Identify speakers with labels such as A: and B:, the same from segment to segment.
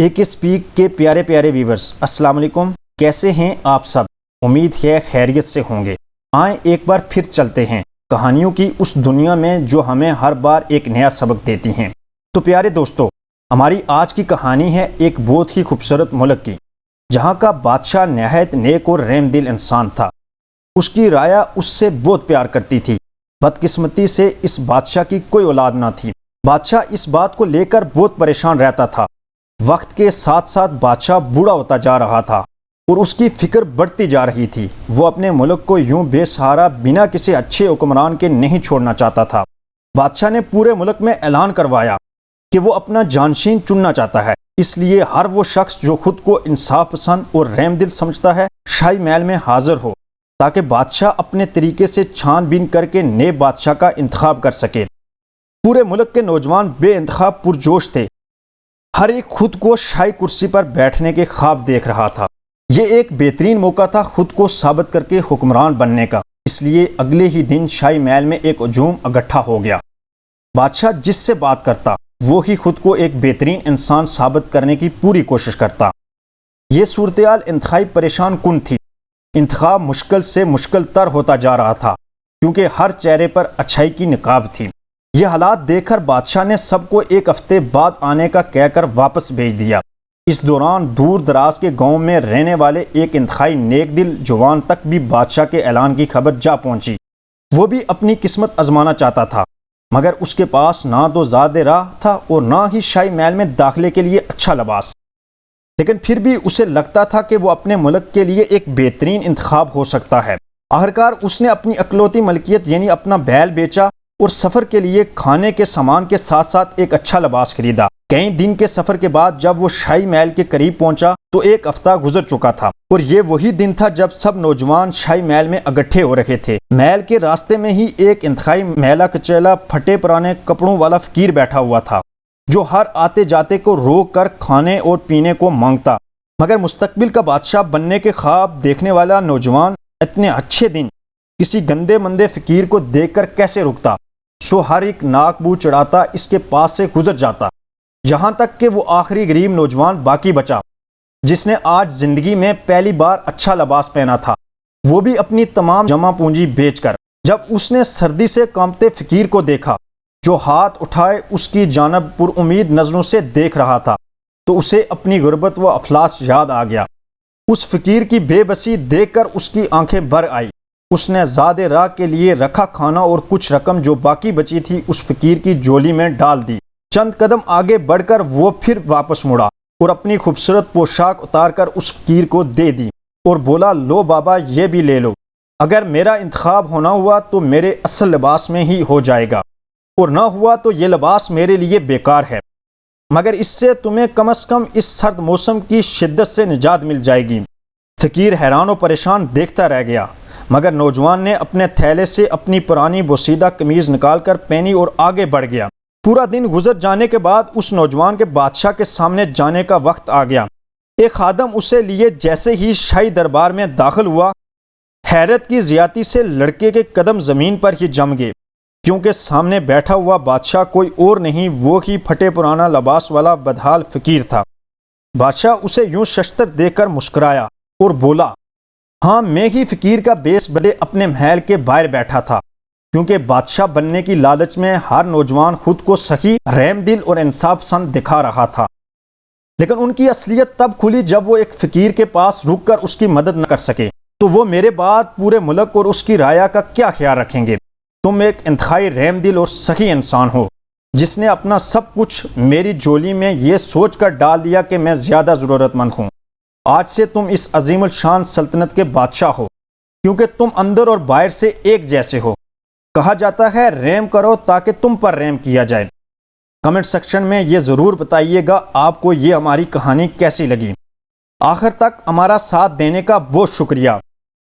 A: Speak کے پیارے پیارے ویورز، السلام علیکم۔ کیسے ہیں آپ سب؟ امید ہے خیریت سے ہوں گے۔ آئیں ایک بار پھر چلتے ہیں کہانیوں کی اس دنیا میں جو ہمیں ہر بار ایک نیا سبق دیتی ہیں۔ تو پیارے دوستو، ہماری آج کی کہانی ہے ایک بہت ہی خوبصورت ملک کی، جہاں کا بادشاہ نہایت نیک اور رحم دل انسان تھا۔ اس کی رعایا اس سے بہت پیار کرتی تھی۔ بدقسمتی سے اس بادشاہ کی کوئی اولاد نہ تھی۔ بادشاہ اس بات کو لے کر بہت پریشان رہتا تھا۔ وقت کے ساتھ ساتھ بادشاہ بوڑھا ہوتا جا رہا تھا اور اس کی فکر بڑھتی جا رہی تھی۔ وہ اپنے ملک کو یوں بے سہارا بنا کسی اچھے حکمران کے نہیں چھوڑنا چاہتا تھا۔ بادشاہ نے پورے ملک میں اعلان کروایا کہ وہ اپنا جانشین چننا چاہتا ہے۔ اس لیے ہر وہ شخص جو خود کو انصاف پسند اور رحم دل سمجھتا ہے شاہی محل میں حاضر ہو، تاکہ بادشاہ اپنے طریقے سے چھان بین کر کے نئے بادشاہ کا انتخاب کر سکے۔ پورے ملک کے نوجوان بے انتخاب پرجوش تھے۔ ہر ایک خود کو شاہی کرسی پر بیٹھنے کے خواب دیکھ رہا تھا۔ یہ ایک بہترین موقع تھا خود کو ثابت کر کے حکمران بننے کا۔ اس لیے اگلے ہی دن شاہی محل میں ایک ہجوم اکٹھا ہو گیا۔ بادشاہ جس سے بات کرتا وہی خود کو ایک بہترین انسان ثابت کرنے کی پوری کوشش کرتا۔ یہ صورتحال انتہائی پریشان کن تھی۔ انتخاب مشکل سے مشکل تر ہوتا جا رہا تھا، کیونکہ ہر چہرے پر اچھائی کی نقاب تھی۔ یہ حالات دیکھ کر بادشاہ نے سب کو ایک ہفتے بعد آنے کا کہہ کر واپس بھیج دیا۔ اس دوران دور دراز کے گاؤں میں رہنے والے ایک انتہائی نیک دل جوان تک بھی بادشاہ کے اعلان کی خبر جا پہنچی۔ وہ بھی اپنی قسمت آزمانا چاہتا تھا، مگر اس کے پاس نہ تو زیادہ راہ تھا اور نہ ہی شاہی محل میں داخلے کے لیے اچھا لباس۔ لیکن پھر بھی اسے لگتا تھا کہ وہ اپنے ملک کے لیے ایک بہترین انتخاب ہو سکتا ہے۔ آخرکار اس نے اپنی اکلوتی ملکیت یعنی اپنا بیل بیچا اور سفر کے لیے کھانے کے سامان کے ساتھ ساتھ ایک اچھا لباس خریدا۔ کئی دن کے سفر کے بعد جب وہ شاہی محل کے قریب پہنچا تو ایک ہفتہ گزر چکا تھا، اور یہ وہی دن تھا جب سب نوجوان شاہی محل میں اکٹھے ہو رہے تھے۔ محل کے راستے میں ہی ایک انتہائی میلا کچیلا پھٹے پرانے کپڑوں والا فقیر بیٹھا ہوا تھا، جو ہر آتے جاتے کو روک کر کھانے اور پینے کو مانگتا۔ مگر مستقبل کا بادشاہ بننے کے خواب دیکھنے والا نوجوان اتنے اچھے دن کسی گندے مندے فقیر کو دیکھ کر کیسے رکتا؟ سو ہر ایک ناک بو چڑھاتا اس کے پاس سے گزر جاتا، جہاں تک کہ وہ آخری غریب نوجوان باقی بچا، جس نے آج زندگی میں پہلی بار اچھا لباس پہنا تھا، وہ بھی اپنی تمام جمع پونجی بیچ کر۔ جب اس نے سردی سے کانپتے فقیر کو دیکھا جو ہاتھ اٹھائے اس کی جانب پر امید نظروں سے دیکھ رہا تھا، تو اسے اپنی غربت و افلاس یاد آ گیا۔ اس فقیر کی بے بسی دیکھ کر اس کی آنکھیں بھر آئی۔ اس نے زیادہ راہ کے لیے رکھا کھانا اور کچھ رقم جو باقی بچی تھی اس فقیر کی جولی میں ڈال دی۔ چند قدم آگے بڑھ کر وہ پھر واپس مڑا اور اپنی خوبصورت پوشاک اتار کر اس فقیر کو دے دی اور بولا، لو بابا، یہ بھی لے لو۔ اگر میرا انتخاب ہونا ہوا تو میرے اصل لباس میں ہی ہو جائے گا، اور نہ ہوا تو یہ لباس میرے لیے بیکار ہے، مگر اس سے تمہیں کم از کم اس سرد موسم کی شدت سے نجات مل جائے گی۔ فقیر حیران و پریشان دیکھتا رہ گیا، مگر نوجوان نے اپنے تھیلے سے اپنی پرانی بوسیدہ قمیض نکال کر پہنی اور آگے بڑھ گیا۔ پورا دن گزر جانے کے بعد اس نوجوان کے بادشاہ کے سامنے جانے کا وقت آ گیا۔ ایک خادم اسے لیے جیسے ہی شاہی دربار میں داخل ہوا، حیرت کی زیادتی سے لڑکے کے قدم زمین پر ہی جم گئے، کیونکہ سامنے بیٹھا ہوا بادشاہ کوئی اور نہیں، وہ ہی پھٹے پرانا لباس والا بدحال فقیر تھا۔ بادشاہ اسے یوں ششتر دیکھ کر مسکرایا اور بولا، ہاں، میں ہی فقیر کا بیس بدلے اپنے محل کے باہر بیٹھا تھا، کیونکہ بادشاہ بننے کی لالچ میں ہر نوجوان خود کو سخی، رحم دل اور انصاف پسند دکھا رہا تھا۔ لیکن ان کی اصلیت تب کھلی جب وہ ایک فقیر کے پاس رک کر اس کی مدد نہ کر سکے، تو وہ میرے بعد پورے ملک اور اس کی رعایا کا کیا خیال رکھیں گے؟ تم ایک انتہائی رحم دل اور سخی انسان ہو، جس نے اپنا سب کچھ میری جولی میں یہ سوچ کر ڈال دیا کہ میں زیادہ ضرورت مند ہوں۔ آج سے تم اس عظیم الشان سلطنت کے بادشاہ ہو، کیونکہ تم اندر اور باہر سے ایک جیسے ہو۔ کہا جاتا ہے رحم کرو تاکہ تم پر رحم کیا جائے۔ کمنٹ سیکشن میں یہ ضرور بتائیے گا آپ کو یہ ہماری کہانی کیسی لگی۔ آخر تک ہمارا ساتھ دینے کا بہت شکریہ۔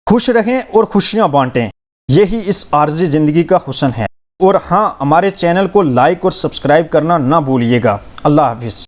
A: خوش رہیں اور خوشیاں بانٹیں، یہی اس عارضی زندگی کا حسن ہے۔ اور ہاں، ہمارے چینل کو لائک اور سبسکرائب کرنا نہ بھولیے گا۔ اللہ حافظ۔